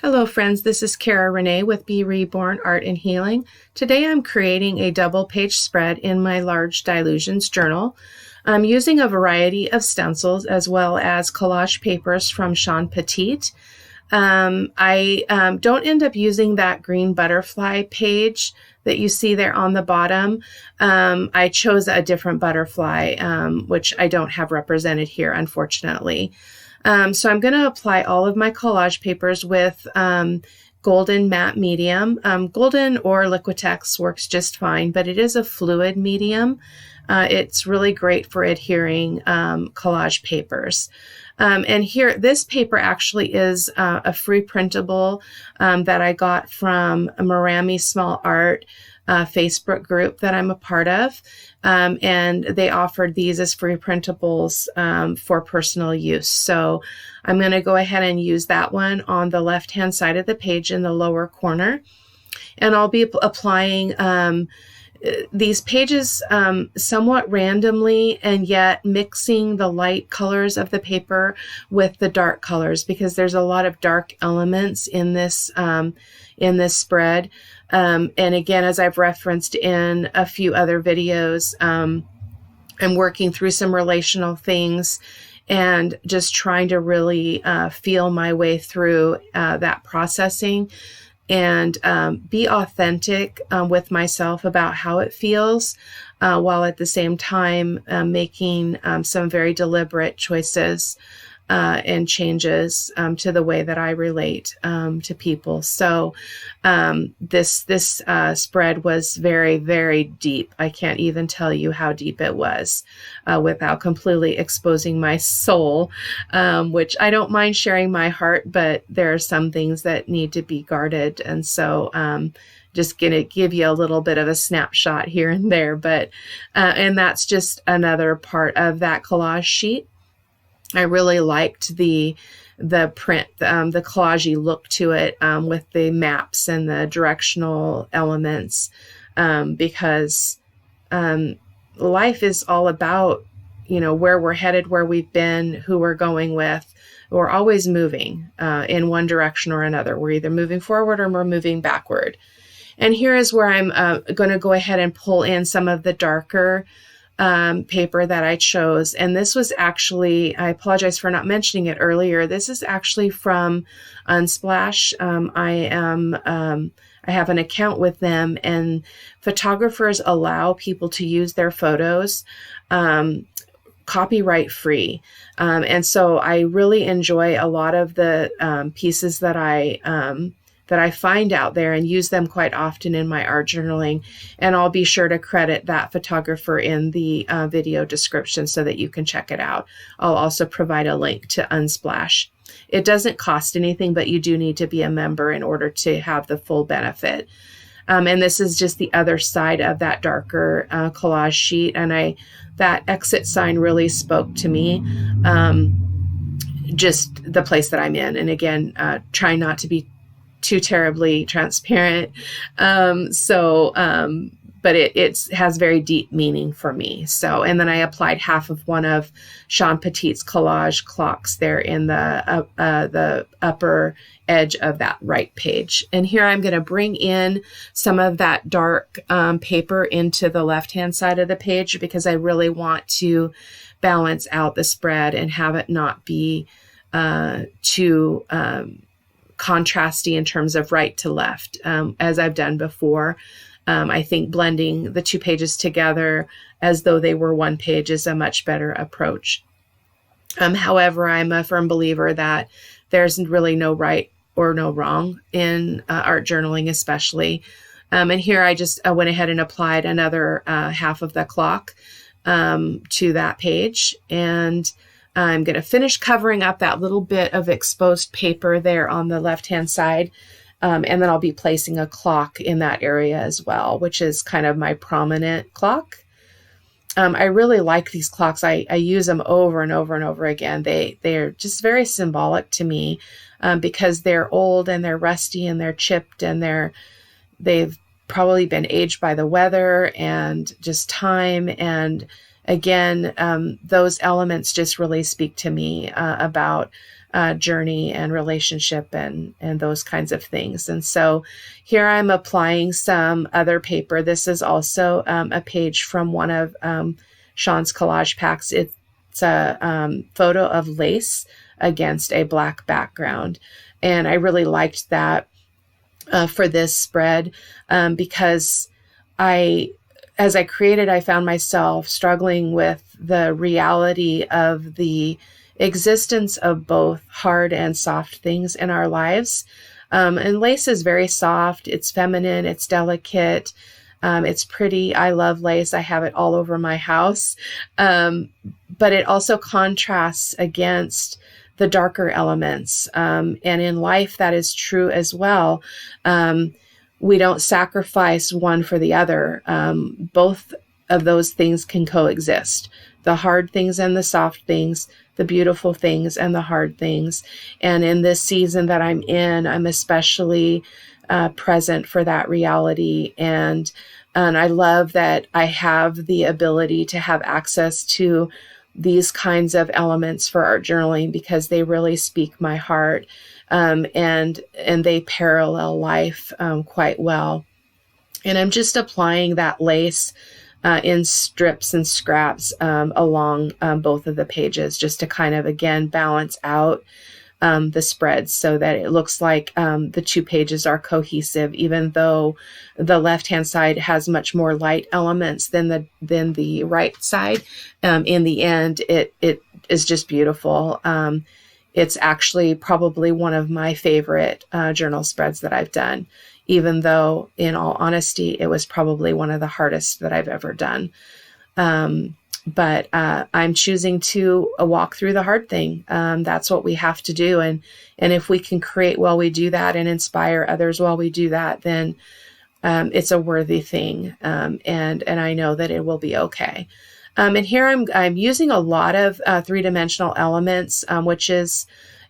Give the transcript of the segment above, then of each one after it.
Hello friends, this is Cara-Renee with B.Reborn Art and Healing. Today I'm creating a double page spread in my large Dylusions journal. I'm using a variety of stencils as well as collage papers from Sean Petit. I don't end up using that green butterfly page that you see there on the bottom. I chose a different butterfly, which I don't have represented here, unfortunately. So I'm going to apply all of my collage papers with golden matte medium. Golden or Liquitex works just fine, but it is a fluid medium. It's really great for adhering collage papers. And here, this paper actually is a free printable that I got from a Marami Small Art Facebook group that I'm a part of. And they offered these as free printables for personal use. So I'm going to go ahead and use that one on the left-hand side of the page in the lower corner. And I'll be applying these pages somewhat randomly, and yet mixing the light colors of the paper with the dark colors, because there's a lot of dark elements in this spread. And again, as I've referenced in a few other videos, I'm working through some relational things and just trying to really feel my way through that processing and be authentic with myself about how it feels, while at the same time making some very deliberate choices and changes to the way that I relate to people. So this spread was very, very deep. I can't even tell you how deep it was without completely exposing my soul, which I don't mind sharing my heart, but there are some things that need to be guarded. And so just going to give you a little bit of a snapshot here and there, but and that's just another part of that collage sheet. I really liked the print, the collagey look to it, with the maps and the directional elements, because life is all about, where we're headed, where we've been, who we're going with. We're always moving in one direction or another. We're either moving forward or we're moving backward. And here is where I'm going to go ahead and pull in some of the darker paper that I chose. And this was actually, I apologize for not mentioning it earlier, this is actually from Unsplash. I have an account with them, and photographers allow people to use their photos copyright free. And so I really enjoy a lot of the pieces that I find out there and use them quite often in my art journaling. And I'll be sure to credit that photographer in the video description so that you can check it out. I'll also provide a link to Unsplash. It doesn't cost anything, but you do need to be a member in order to have the full benefit. And this is just the other side of that darker collage sheet. And that exit sign really spoke to me. Just the place that I'm in. And again, try not to be too terribly transparent. But it has very deep meaning for me. So, and then I applied half of one of Sean Petit's collage clocks there in the upper edge of that right page. And here I'm going to bring in some of that dark paper into the left-hand side of the page, because I really want to balance out the spread and have it not be too contrasty in terms of right to left, as I've done before. I think blending the two pages together as though they were one page is a much better approach. However, I'm a firm believer that there's really no right or no wrong in art journaling, especially. And here I just went ahead and applied another half of the clock to that page. And I'm going to finish covering up that little bit of exposed paper there on the left-hand side. And then I'll be placing a clock in that area as well, which is kind of my prominent clock. I really like these clocks. I use them over and over and over again. They're just very symbolic to me, because they're old and they're rusty and they're chipped and they've probably been aged by the weather and just time. And again, those elements just really speak to me about journey and relationship and those kinds of things. And so here I'm applying some other paper. This is also a page from one of Sean's collage packs. It's a photo of lace against a black background. And I really liked that for this spread because as I created, I found myself struggling with the reality of the existence of both hard and soft things in our lives. And lace is very soft. It's feminine. It's delicate. It's pretty. I love lace. I have it all over my house. But it also contrasts against the darker elements. And in life, that is true as well. We don't sacrifice one for the other. Both of those things can coexist. The hard things and the soft things, the beautiful things and the hard things. And in this season that I'm in, I'm especially present for that reality. And I love that I have the ability to have access to these kinds of elements for art journaling because they really speak my heart. And they parallel life quite well. And I'm just applying that lace in strips and scraps along both of the pages, just to kind of, again, balance out the spreads so that it looks like the two pages are cohesive, even though the left-hand side has much more light elements than the right side. In the end, it is just beautiful. It's actually probably one of my favorite journal spreads that I've done, even though, in all honesty, it was probably one of the hardest that I've ever done. But I'm choosing to walk through the hard thing. That's what we have to do. And if we can create while we do that and inspire others while we do that, then it's a worthy thing. And I know that it will be okay. And here I'm using a lot of three-dimensional elements, which is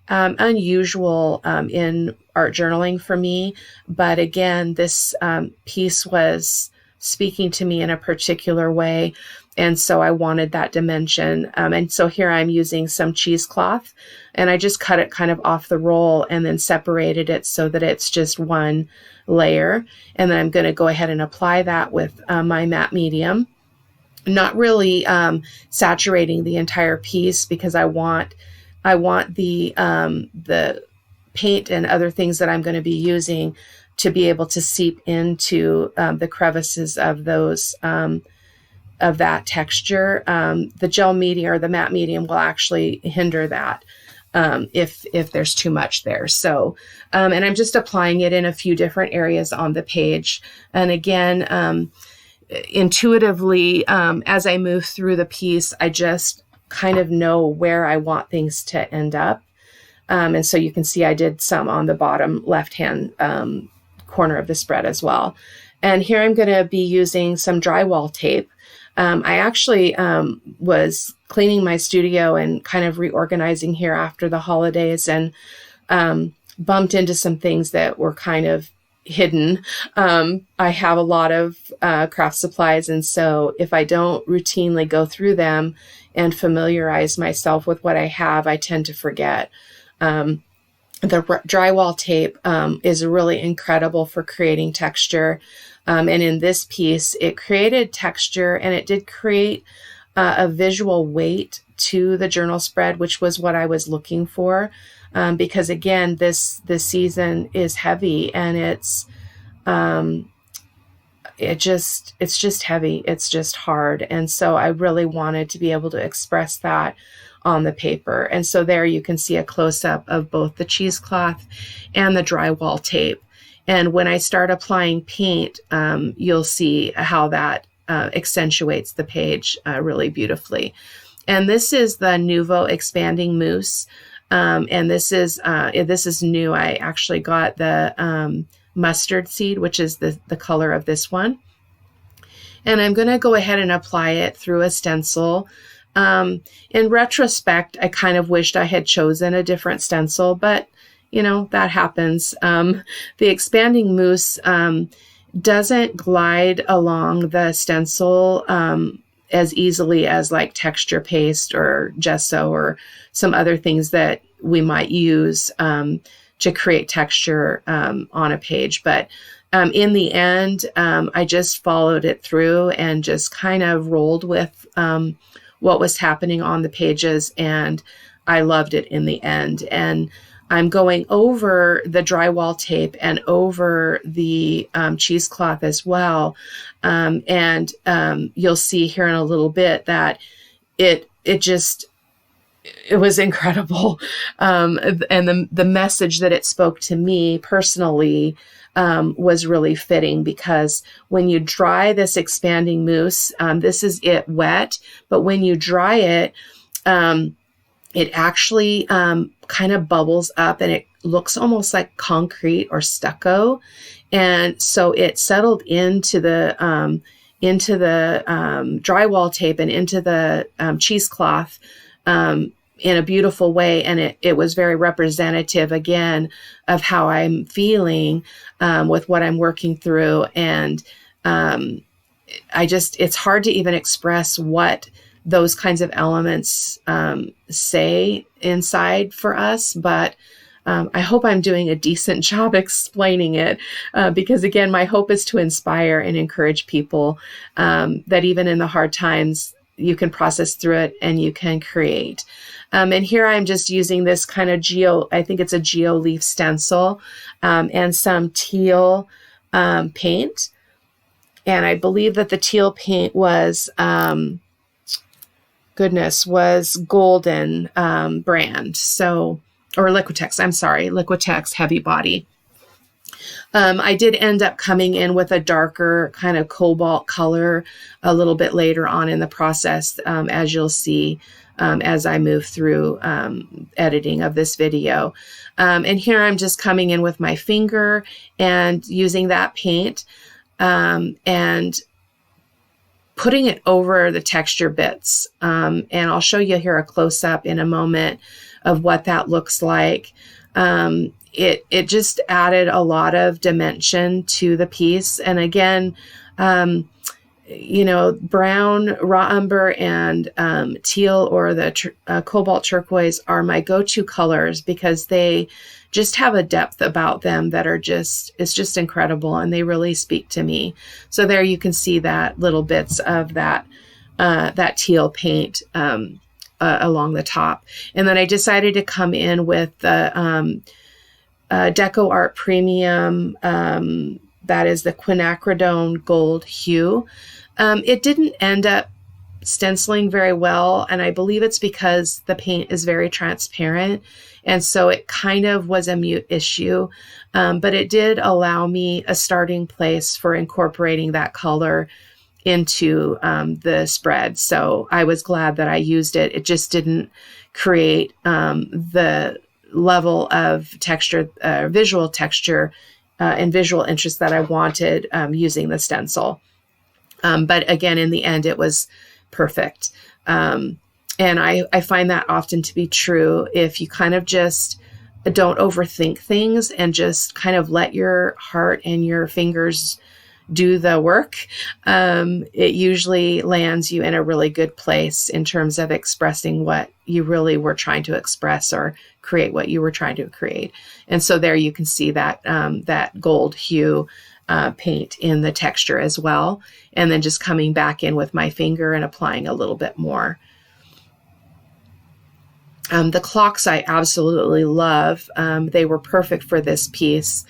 unusual in art journaling for me. But again, this piece was speaking to me in a particular way. And so I wanted that dimension. And so here I'm using some cheesecloth, and I just cut it kind of off the roll and then separated it so that it's just one layer. And then I'm going to go ahead and apply that with my matte medium. Not really saturating the entire piece because I want the paint and other things that I'm going to be using to be able to seep into the crevices of those of that texture. The gel medium or the matte medium will actually hinder that if there's too much there. So and I'm just applying it in a few different areas on the page. And again, intuitively, as I move through the piece, I just kind of know where I want things to end up. And so you can see I did some on the bottom left-hand corner of the spread as well. And here I'm going to be using some drywall tape. I actually was cleaning my studio and kind of reorganizing here after the holidays, and bumped into some things that were kind of hidden. I have a lot of craft supplies, and so if I don't routinely go through them and familiarize myself with what I have, I tend to forget. The drywall tape is really incredible for creating texture. And in this piece, it created texture, and it did create a visual weight to the journal spread, which was what I was looking for. Because again, this season is heavy, and it's just heavy. It's just hard. And so I really wanted to be able to express that on the paper. And so there you can see a close-up of both the cheesecloth and the drywall tape. And when I start applying paint, you'll see how that accentuates the page really beautifully. And this is the Nuvo expanding mousse. And this is new. I actually got the mustard seed, which is the color of this one. And I'm going to go ahead and apply it through a stencil. In retrospect, I kind of wished I had chosen a different stencil, but that happens. The expanding mousse doesn't glide along the stencil as easily as like texture paste or gesso or some other things that we might use to create texture on a page. But in the end, I just followed it through and just kind of rolled with what was happening on the pages, and I loved it in the end. And I'm going over the drywall tape and over the cheesecloth as well. And you'll see here in a little bit that it was incredible. And the message that it spoke to me personally was really fitting, because when you dry this expanding mousse, this is it wet, but when you dry it, it actually kind of bubbles up and it looks almost like concrete or stucco. And so it settled into the drywall tape and into the cheesecloth in a beautiful way. And it was very representative, again, of how I'm feeling with what I'm working through. And it's hard to even express what those kinds of elements say inside for us, but I hope I'm doing a decent job explaining it, because again, my hope is to inspire and encourage people that even in the hard times, you can process through it and you can create. And here I'm just using this kind of I think it's a geo leaf stencil, and some teal paint. And I believe that the teal paint was was Golden brand. So, or Liquitex, I'm sorry, Liquitex Heavy Body. I did end up coming in with a darker kind of cobalt color a little bit later on in the process, as you'll see as I move through editing of this video. And here I'm just coming in with my finger and using that paint and putting it over the texture bits. And I'll show you here a close-up in a moment of what that looks like. It just added a lot of dimension to the piece. And again, brown, raw umber, and teal or the cobalt turquoise are my go-to colors, because they just have a depth about them that it's just incredible, and they really speak to me. So there you can see that little bits of that teal paint along the top. And then I decided to come in with the Decoart Premium, that is the Quinacridone Gold Hue. It didn't end up stenciling very well, and I believe it's because the paint is very transparent, and so it kind of was a mute issue, but it did allow me a starting place for incorporating that color into the spread. So I was glad that I used it. It just didn't create the level of texture, visual texture, and visual interest that I wanted using the stencil. But again, in the end, it was perfect. And I find that often to be true if you kind of just don't overthink things and just kind of let your heart and your fingers do the work. It usually lands you in a really good place in terms of expressing what you really were trying to express, or create what you were trying to create. And so there you can see that that gold hue paint in the texture as well. And then just coming back in with my finger and applying a little bit more. The clocks I absolutely love. They were perfect for this piece.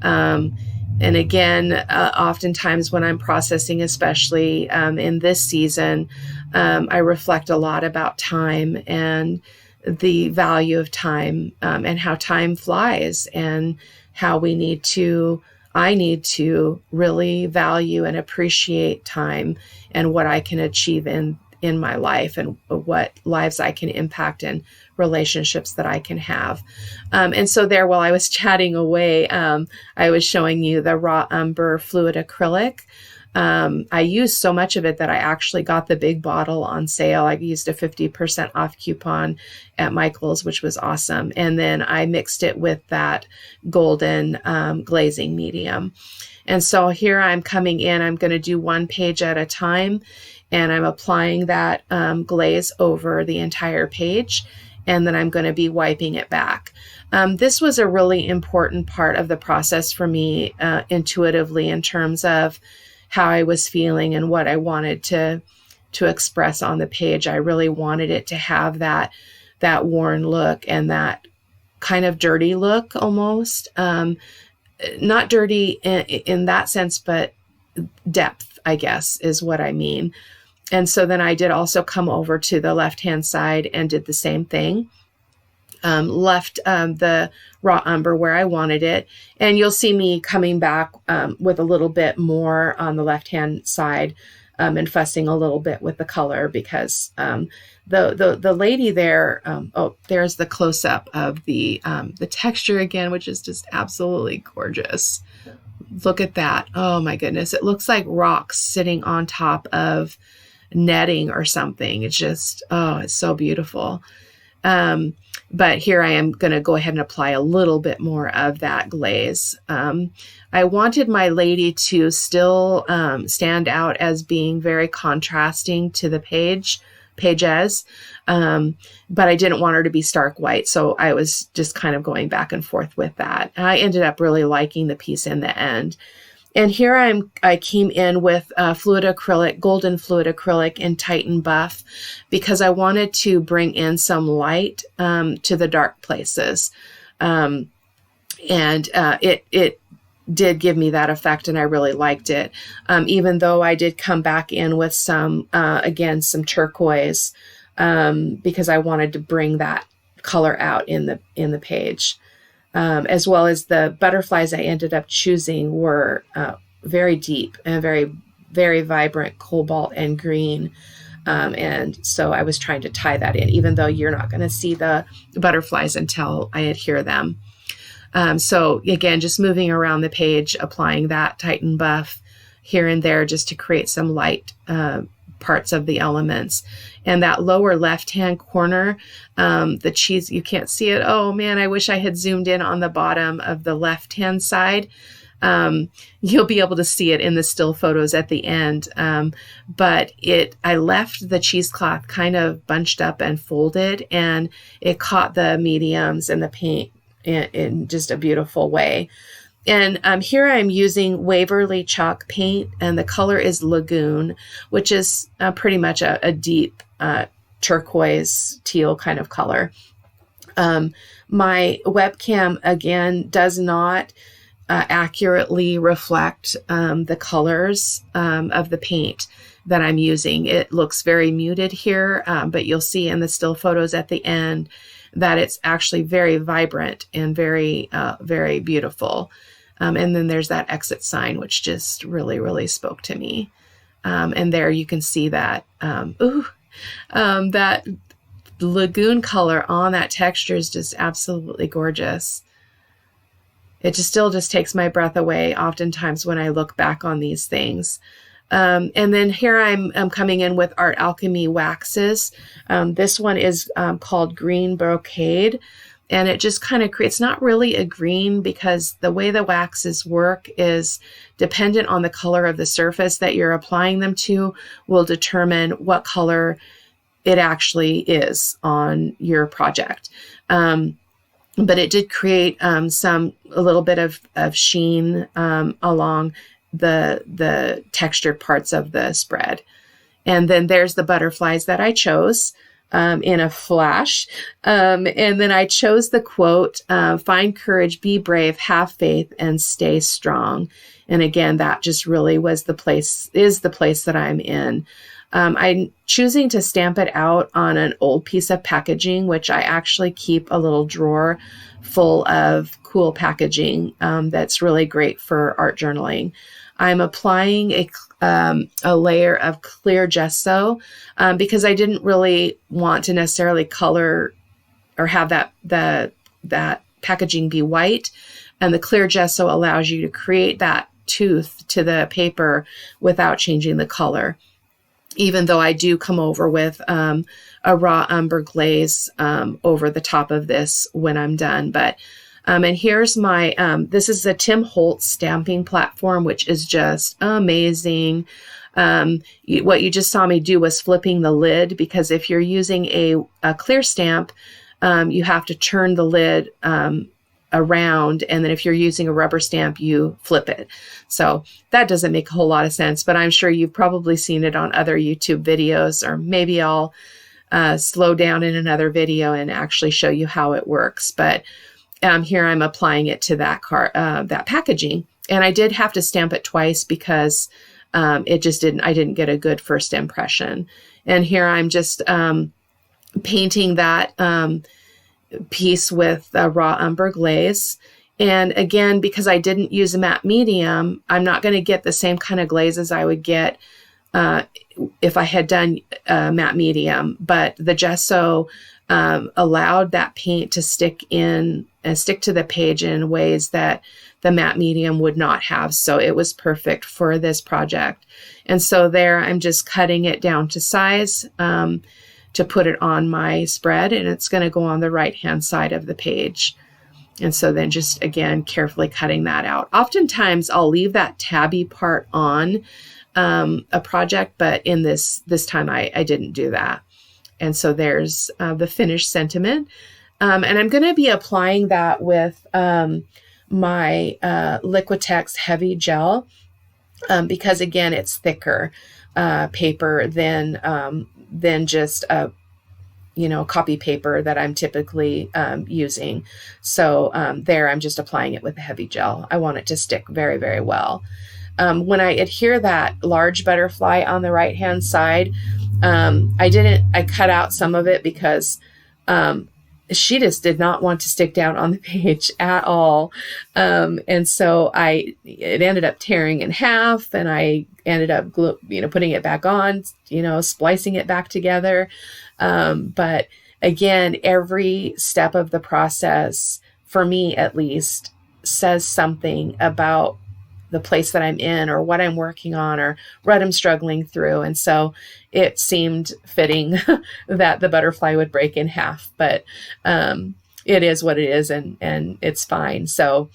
And again, oftentimes when I'm processing, especially in this season, I reflect a lot about time and the value of time, and how time flies, and how I need to really value and appreciate time and what I can achieve in my life, and what lives I can impact, and relationships that I can have. And so there, while I was chatting away, I was showing you the Raw Umber Fluid Acrylic. I used so much of it that I actually got the big bottle on sale. I used a 50% off coupon at Michael's, which was awesome. And then I mixed it with that golden glazing medium. And so here I'm coming in, I'm going to do one page at a time, and I'm applying that glaze over the entire page, and then I'm going to be wiping it back. This was a really important part of the process for me intuitively, in terms of how I was feeling and what I wanted to express on the page. I really wanted it to have that worn look and that kind of dirty look almost. Not dirty in that sense, but depth, I guess, is what I mean. And so then I did also come over to the left-hand side and did the same thing. Left the raw umber where I wanted it. And you'll see me coming back with a little bit more on the left-hand side and fussing a little bit with the color, because the lady there, there's the close-up of the texture again, which is just absolutely gorgeous. Look at that. Oh my goodness. It looks like rocks sitting on top of netting or something. It's just, it's so beautiful. But here I am going to go ahead and apply a little bit more of that glaze. I wanted my lady to still stand out as being very contrasting to the pages, but I didn't want her to be stark white, so I was just kind of going back and forth with that. I ended up really liking the piece in the end. And here I came in with fluid acrylic, golden fluid acrylic in Titan Buff, because I wanted to bring in some light to the dark places. And it did give me that effect, and I really liked it. Even though I did come back in with some turquoise, because I wanted to bring that color out in the page. As well as the butterflies I ended up choosing were very deep and very, very vibrant cobalt and green. And so I was trying to tie that in, even though you're not going to see the butterflies until I adhere them. So again, just moving around the page, applying that Titan Buff here and there just to create some light parts of the elements. And that lower left-hand corner, the cheese, you can't see it. Oh man, I wish I had zoomed in on the bottom of the left-hand side. You'll be able to see it in the still photos at the end. But I left the cheesecloth kind of bunched up and folded, and it caught the mediums and the paint in just a beautiful way. And here I'm using Waverly chalk paint, and the color is Lagoon, which is pretty much a deep turquoise teal kind of color. My webcam, again, does not accurately reflect the colors of the paint that I'm using. It looks very muted here, but you'll see in the still photos at the end that it's actually very vibrant and very, very beautiful. And then there's that exit sign, which just really, really spoke to me. And there you can see that, that Lagoon color on that texture is just absolutely gorgeous. It still takes my breath away oftentimes when I look back on these things. And then here I'm coming in with Art Alchemy waxes. This one is called Green Brocade. And it just kind of creates, not really a green, because the way the waxes work is dependent on the color of the surface that you're applying them to will determine what color it actually is on your project. But it did create a little bit of sheen along the textured parts of the spread. And then there's the butterflies that I chose. In a flash. And then I chose the quote, find courage, be brave, have faith, and stay strong. And again, that just really is the place that I'm in. I'm choosing to stamp it out on an old piece of packaging, which I actually keep a little drawer full of cool packaging that's really great for art journaling. I'm applying a layer of clear gesso because I didn't really want to necessarily color or have that packaging be white. And the clear gesso allows you to create that tooth to the paper without changing the color, even though I do come over with a raw umber glaze over the top of this when I'm done. But and here's my, this is the Tim Holtz stamping platform, which is just amazing. What you just saw me do was flipping the lid, because if you're using a clear stamp, you have to turn the lid around, and then if you're using a rubber stamp, you flip it. So that doesn't make a whole lot of sense, but I'm sure you've probably seen it on other YouTube videos, or maybe I'll slow down in another video and actually show you how it works. But here I'm applying it to that that packaging, and I did have to stamp it twice because I didn't get a good first impression. And here I'm just painting that piece with raw umber glaze. And again, because I didn't use a matte medium, I'm not going to get the same kind of glaze as I would get if I had done matte medium. But the gesso allowed that paint to stick to the page in ways that the matte medium would not have. So it was perfect for this project. And so there I'm just cutting it down to size to put it on my spread, and it's going to go on the right-hand side of the page. And so then just, again, carefully cutting that out. Oftentimes I'll leave that tabby part on a project, but in this time I didn't do that. And so there's the finished sentiment. And I'm going to be applying that with my Liquitex Heavy Gel because, again, it's thicker paper than just a copy paper that I'm typically using. So there I'm just applying it with a heavy gel. I want it to stick very, very well. When I adhere that large butterfly on the right hand side, I cut out some of it because she just did not want to stick down on the page at all. And so it ended up tearing in half, and I ended up putting it back on, splicing it back together. But again, every step of the process, for me at least, says something about the place that I'm in, or what I'm working on, or what I'm struggling through. And so it seemed fitting that the butterfly would break in half, but it is what it is, and it's fine. So,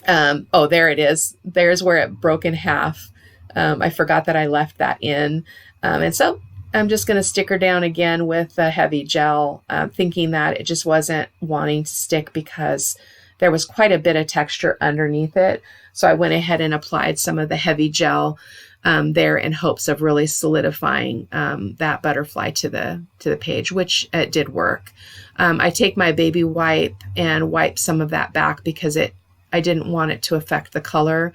there it is. There's where it broke in half. I forgot that I left that in. And so I'm just going to stick her down again with a heavy gel, thinking that it just wasn't wanting to stick because there was quite a bit of texture underneath it. So I went ahead and applied some of the heavy gel there in hopes of really solidifying that butterfly to the page, which it did work. I take my baby wipe and wipe some of that back because I didn't want it to affect the color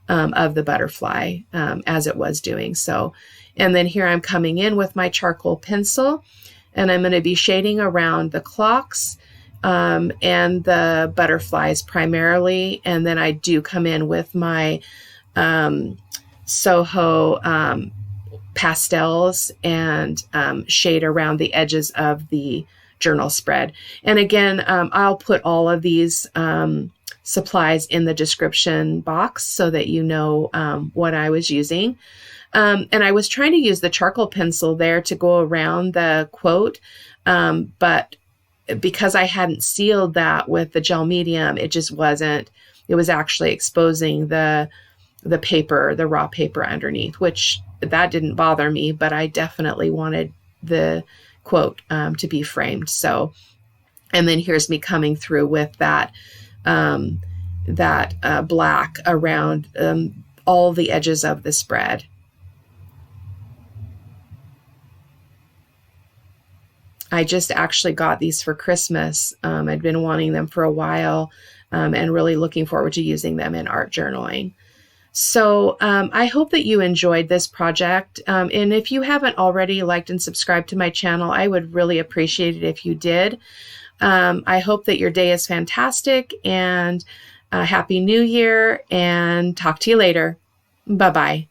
of the butterfly as it was doing so. And then here I'm coming in with my charcoal pencil, and I'm going to be shading around the clocks and the butterflies primarily. And then I do come in with my Soho pastels and shade around the edges of the journal spread. And again, I'll put all of these supplies in the description box so that you know what I was using. And I was trying to use the charcoal pencil there to go around the quote, but because I hadn't sealed that with the gel medium, it just wasn't, it was actually exposing the paper, the raw paper underneath, which that didn't bother me, but I definitely wanted the quote to be framed. So, and then here's me coming through with that, black around all the edges of the spread. I just actually got these for Christmas. I'd been wanting them for a while and really looking forward to using them in art journaling. So I hope that you enjoyed this project. And if you haven't already liked and subscribed to my channel, I would really appreciate it if you did. I hope that your day is fantastic, and Happy New Year, and talk to you later. Bye-bye.